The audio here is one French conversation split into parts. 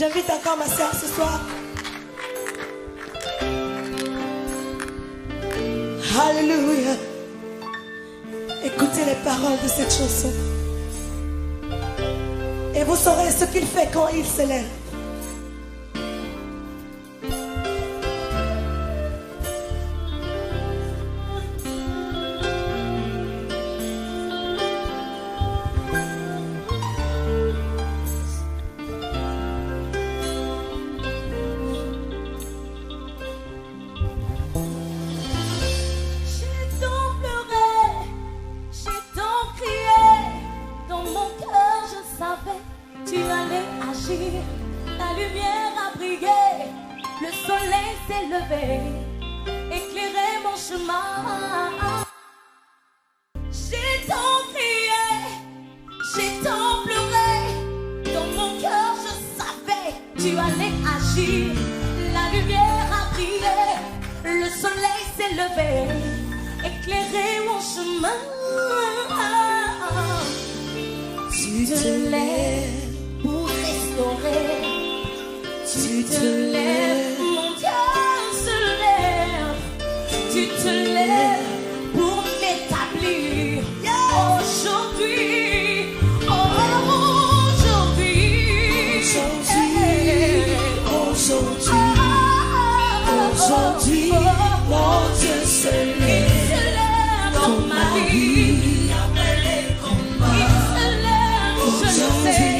J'invite encore ma sœur ce soir. Alléluia. Écoutez les paroles de cette chanson. Et vous saurez ce qu'il fait quand il se lève. La lumière a brillé, le soleil s'est levé, éclairer mon chemin. J'ai tant crié, j'ai tant pleuré, dans mon cœur je savais, tu allais agir. La lumière a brillé, le soleil s'est levé, éclairer mon chemin. Tu te lèves pour restaurer, tu te lèves, mon cœur se lève, tu te lèves pour m'établir. Aujourd'hui, aujourd'hui, mon Dieu se lève dans ma vie. Il se lève, je le sais.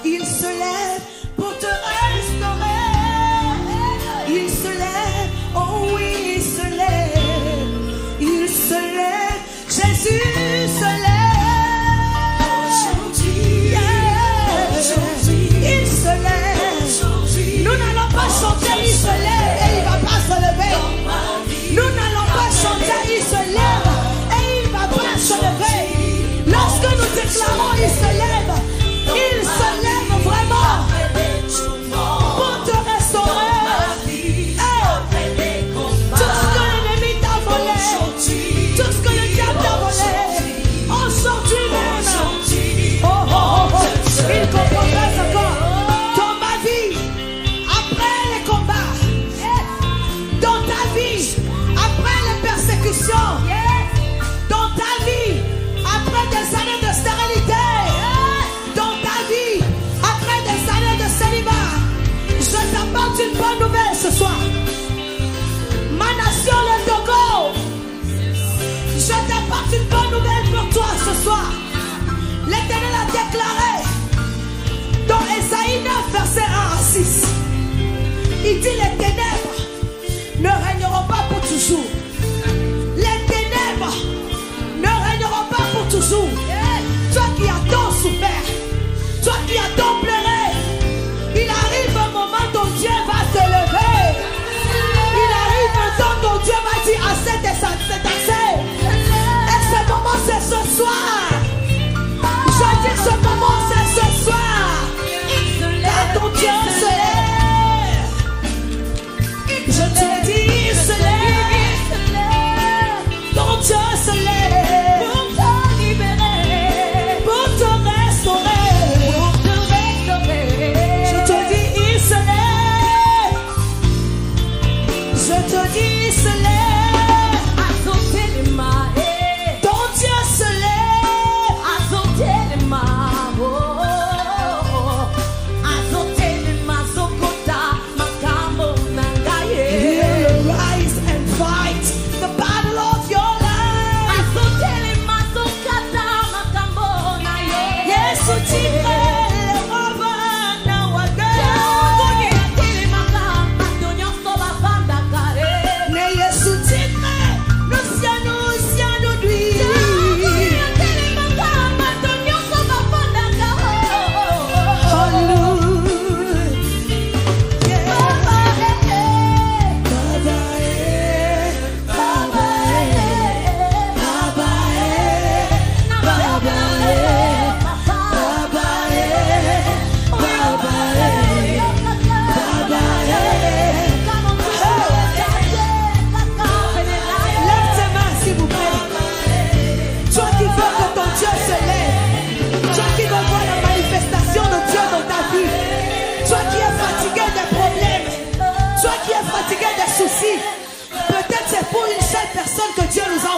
Il se lève pour te restaurer. Il se lève, oh oui, il se lève. Il se lève, Jésus se lève. Aujourd'hui, il se lève. Nous n'allons pas chanter, il se lève et il ne va pas se lever. Nous n'allons pas chanter, il se lève et il ne va pas se lever. Lorsque nous déclarons, il se lève. Il se lève vraiment pour te restaurer. Tout ce que l'ennemi t'a volé, tout ce que le diable t'a volé, aujourd'hui même, il comprendra encore. Dans ma vie, après les combats, dans ta vie, après les persécutions, dans ta vie, après des années de stérilité, je t'apporte une bonne nouvelle ce soir. Ma nation, le Togo, je t'apporte une bonne nouvelle pour toi ce soir. L'Éternel a déclaré dans Ésaïe 9, verset 1 à 6. Il dit: les ténèbres ne régneront pas pour toujours. Les ténèbres ne régneront pas pour toujours. Toi qui as tant souffert, toi qui as tant pleuré, il arrive un moment dont Dieu va se lever. Il arrive un temps dont Dieu va dire: assez, c'est assez. Et ce moment, c'est ce soir. Je dis: ce moment,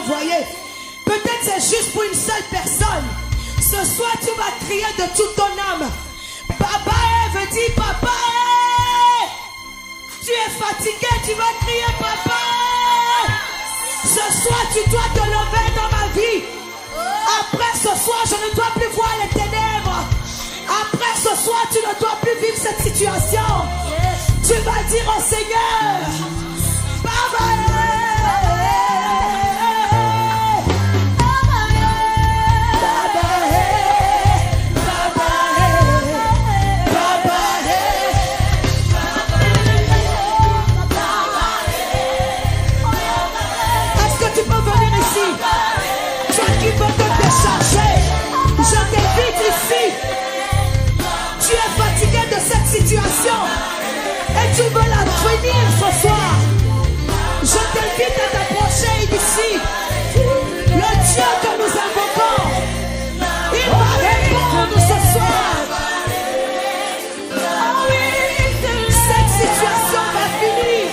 envoyé. Peut-être c'est juste pour une seule personne. Ce soir, tu vas crier de toute ton âme. Papa veut dire papa. Tu es fatigué, tu vas crier papa. Ce soir, tu dois te lever dans ma vie. Après ce soir, je ne dois plus voir les ténèbres. Après ce soir, tu ne dois plus vivre cette situation. Tu vas dire au Seigneur, Papa. Je t'invite ici. Tu es fatigué de cette situation et tu veux la finir ce soir. Je t'invite à t'approcher d'ici. Le Dieu que nous invoquons, il va répondre ce soir. Cette situation va finir.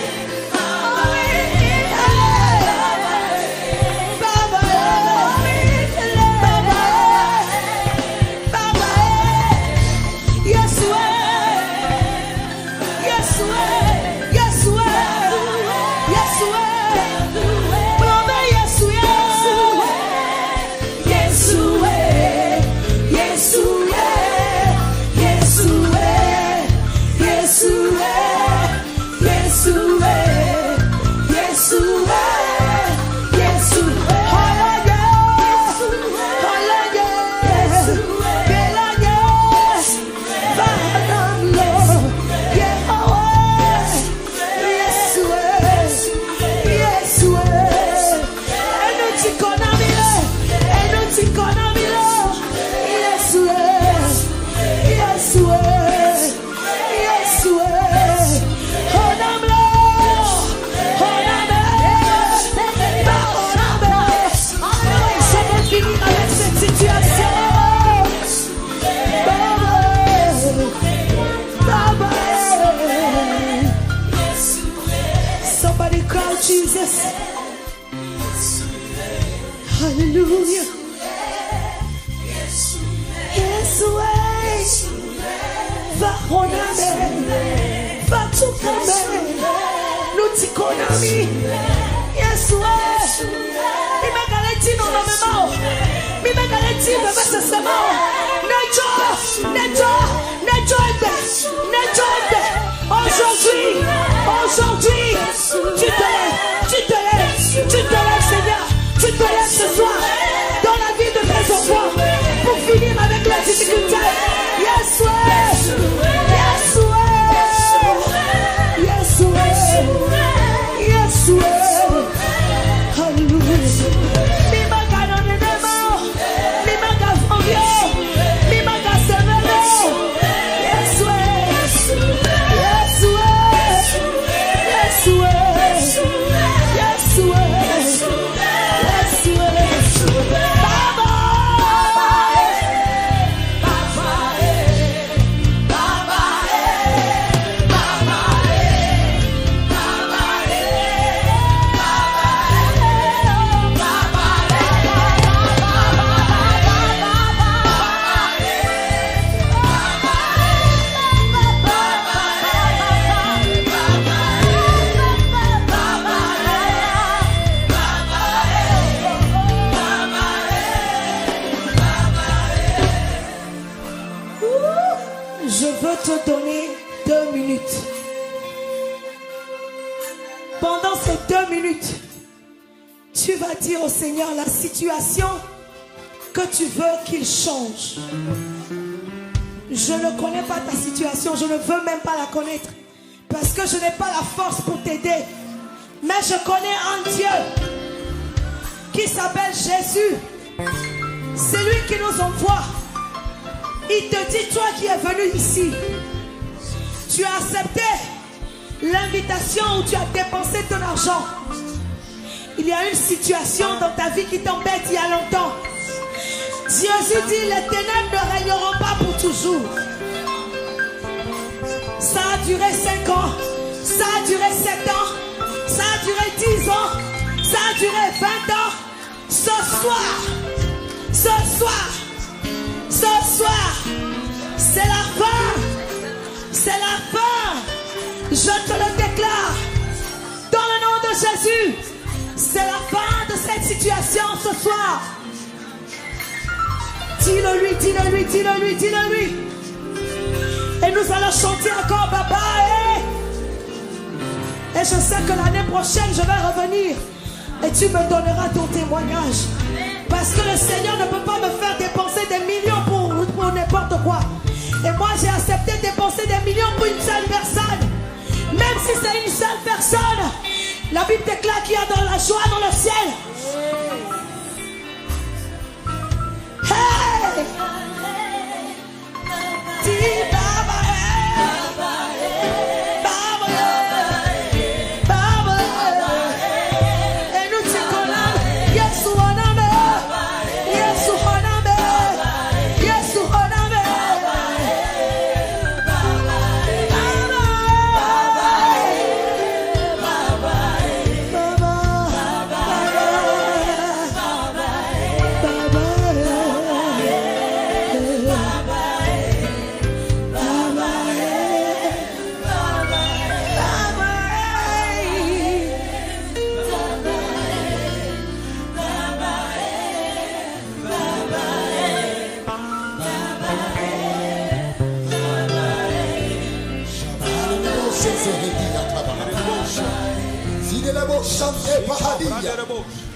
Jesus. Hallelujah. Yeshua. Va honame. Va tukame. Nous t'y connaissons. Yeshua. Il m'a garanti non non mais il m'a garanti me va se sama. Nejo. Aujourd'hui, tu te lèves, Seigneur. Tu te lèves ce soir dans la vie de tes enfants pour finir avec la difficulté. te donner 2 minutes. Pendant ces 2 minutes, tu vas dire au Seigneur la situation que tu veux qu'il change. Je ne connais pas ta situation, je ne veux même pas la connaître, parce que je n'ai pas la force pour t'aider. Mais je connais un Dieu qui s'appelle Jésus. C'est lui qui nous envoie. Il te dit, toi qui es venu ici, tu as accepté l'invitation où tu as dépensé ton argent. Il y a une situation dans ta vie qui t'embête il y a longtemps. Jésus dit, les ténèbres ne régneront pas pour toujours. Ça a duré 5 ans, ça a duré 7 ans, ça a duré 10 ans, ça a duré 20 ans, c'est la fin. C'est la fin. Je te le déclare. Dans le nom de Jésus. C'est la fin de cette situation ce soir. Dis-le-lui, dis-le-lui, dis-le-lui, dis-le-lui. Et nous allons chanter encore Baba. Et je sais que l'année prochaine, je vais revenir. Et tu me donneras ton témoignage. Parce que le Seigneur ne peut pas me faire dépenser des millions pour n'importe quoi. Et moi, j'ai accepté de dépenser des millions pour une seule personne. Même si c'est une seule personne. La Bible déclare qu'il y a de la joie dans le ciel. Hey! Dis Baba, Baba, Baba, Baba. Et nous te collons. Yesu honame, Yesu honame, Yesu honame.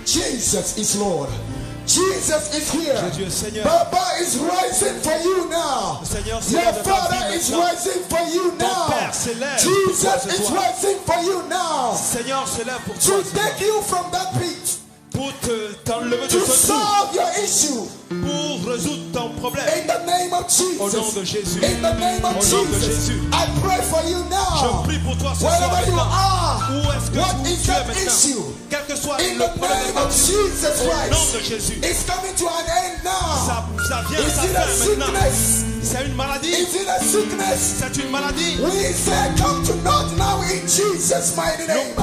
Jesus is Lord. Jesus is here. Baba is rising for you now. Your Father is rising for you now. Jesus is rising for you now. To take you from that pit. Pour t'enlever de To ce trou. solve your issue. Pour résoudre ton problème. In the name of Au nom Jesus. de Jésus. In the name of Au nom de Jesus. Jésus. I pray for you now. Je prie pour toi ce soir Wherever you maintenant. are. Où est-ce que What tu is es that maintenant? issue? Quel que soit In le the problème name of Jesus au nom Christ. de Jésus. It's coming to an end now. Ça vient Is à sa it a fin maintenant. sickness? C'est une maladie. Is it a sickness? C'est une maladie. We say come to naught now in Jesus' mighty name.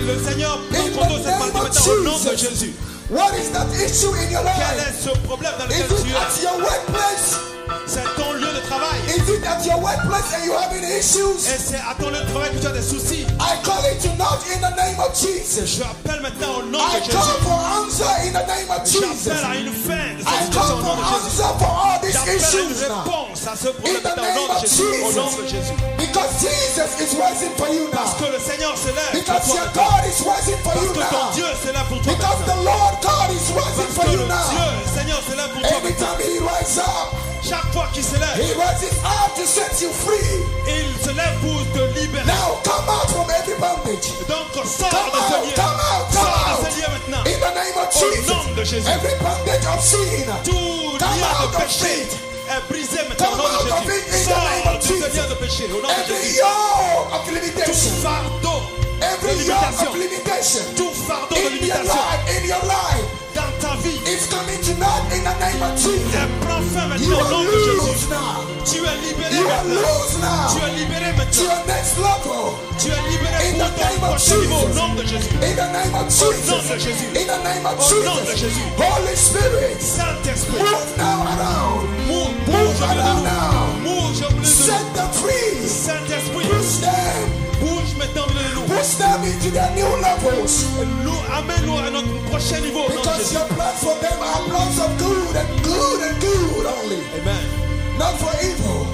Le Seigneur prend In contrôle de the cette name maladie of maintenant au nom de Jesus. Jésus. What is that issue in your Quel life? est ce problème dans Is lequel tu it at es? your workplace? C'est ton lieu de travail. Is it at your workplace and you having issues? Et c'est à ton lieu de travail que tu as des soucis. I call it to naught in the name of Jesus. Je appelle maintenant au nom I de call Jésus. for answer in the name of Jesus. J'appelle à une fin de cette I situation call au nom for de Jésus. answer for all these J'appelle à une issues now. réponse à ce In problème the maintenant au name nom de of Jésus. Au nom de Jesus. Jésus. Because Jesus is rising for you Parce now. que le Seigneur se lève pour Because toi your maintenant. God is rising for Parce you que ton now. Dieu se lève pour toi Because the maintenant. Lord God is rising Parce for que you le Dieu, now. le Seigneur se lève pour toi Every maintenant. time He rises up, Chaque fois qu'il se lève, He rises up to set you free. il se lève pour te libérer. Now come out from every bondage. Donc sors Come de ce out, lieu. come out, come Sors de out. ce lieu maintenant. In the name of Au Jesus. nom de Jésus. Every bondage of sin. Tout Come lien out de of péché it. est brisé maintenant au Come nom out de of it in Jésus. the name Sors of de ce Jesus. lien de péché au nom de Every Jésus. yoke of Tout limitation. fardeau de Every yoke limitation. of limitation. Tout fardeau de In your limitation life, in your life. dans ta vie. It's coming tonight in the name of Jesus. Elle prend fin You maintenant au are nom de Jésus. loose now. Tu es libéré You are maintenant. loose now. Tu es libéré To maintenant. your next level. Tu es libéré In pour the ton name of prochain niveau au Jesus. nom de Jésus. In the name of Au nom de Jesus. Jésus. In the name of Au nom de Jesus. Jésus. Holy Spirit. Saint-Esprit, Move now around. bouge au milieu de nous. Bouge au milieu de Set nous. them free. Saint-Esprit, Push them. bouge maintenant au milieu de nous. Push them into their new levels. Amène-nous à notre prochain niveau au nom de Because Jésus. your plans for them are plans of good and good and good only. Amen. Not for evil.